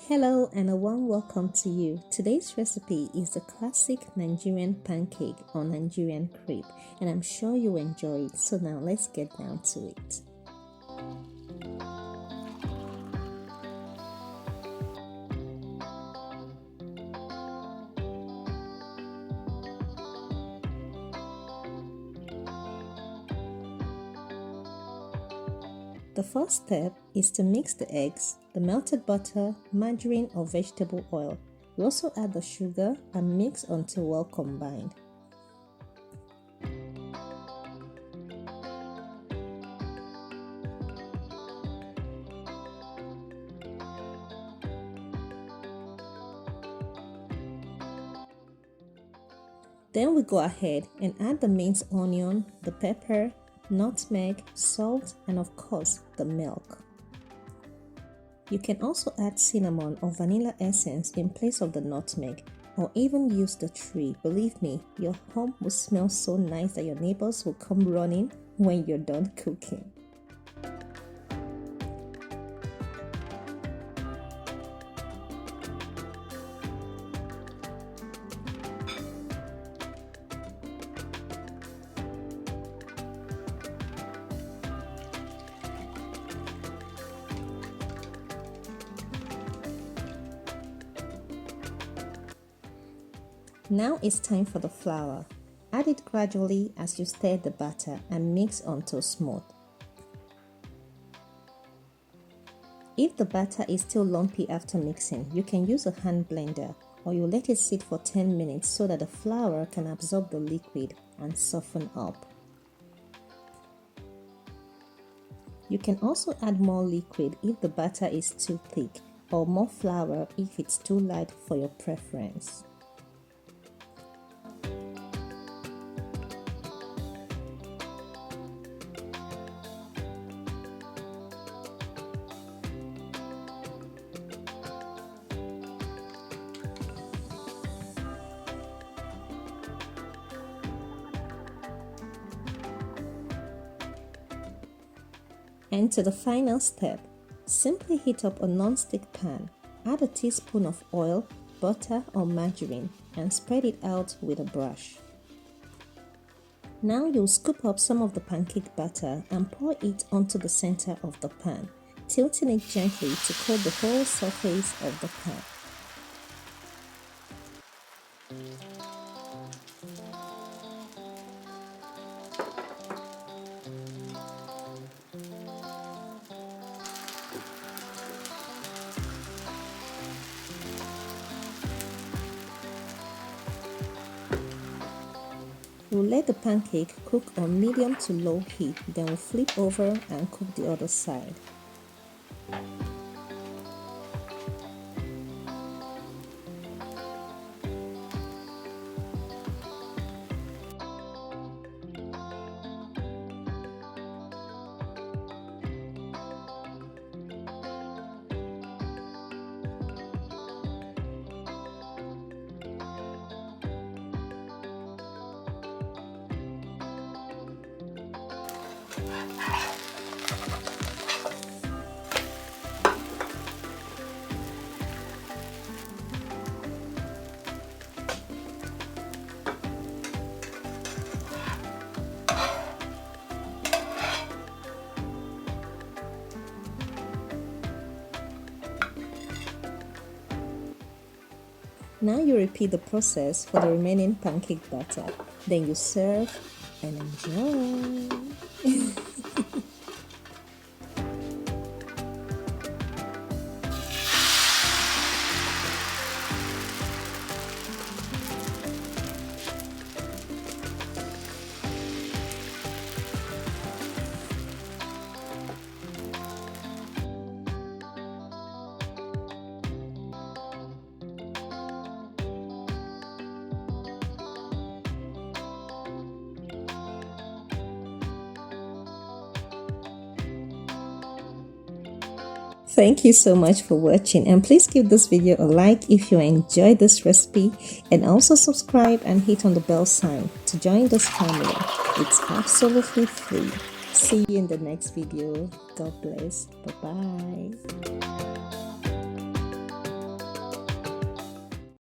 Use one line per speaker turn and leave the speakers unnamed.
Hello and a warm welcome to you. Today's recipe is the classic Nigerian pancake or Nigerian crepe, and I'm sure you enjoy it. So now let's get down to it. The first step is to mix the eggs, the melted butter, margarine or vegetable oil. We also add the sugar and mix until well combined. Then we go ahead and add the minced onion, the pepper, nutmeg, salt, and of course the milk. You can also add cinnamon or vanilla essence in place of the nutmeg, or even use the tree. Believe me, your home will smell so nice that your neighbors will come running when you're done cooking. Now it's time for the flour. Add it gradually as you stir the batter and mix until smooth. If the batter is still lumpy after mixing, you can use a hand blender, or you let it sit for 10 minutes so that the flour can absorb the liquid and soften up. You can also add more liquid if the batter is too thick, or more flour if it's too light for your preference. And to the final step, simply heat up a non-stick pan, add a teaspoon of oil, butter or margarine, and spread it out with a brush. Now you'll scoop up some of the pancake batter and pour it onto the center of the pan, tilting it gently to coat the whole surface of the pan. We'll let the pancake cook on medium to low heat, then we'll flip over and cook the other side. Now you repeat the process for the remaining pancake batter. Then you serve and enjoy. Thank you so much for watching, and please give this video a like if you enjoyed this recipe, and also subscribe and hit on the bell sign to join this family. It's absolutely free. See you in the next video. God bless. Bye bye.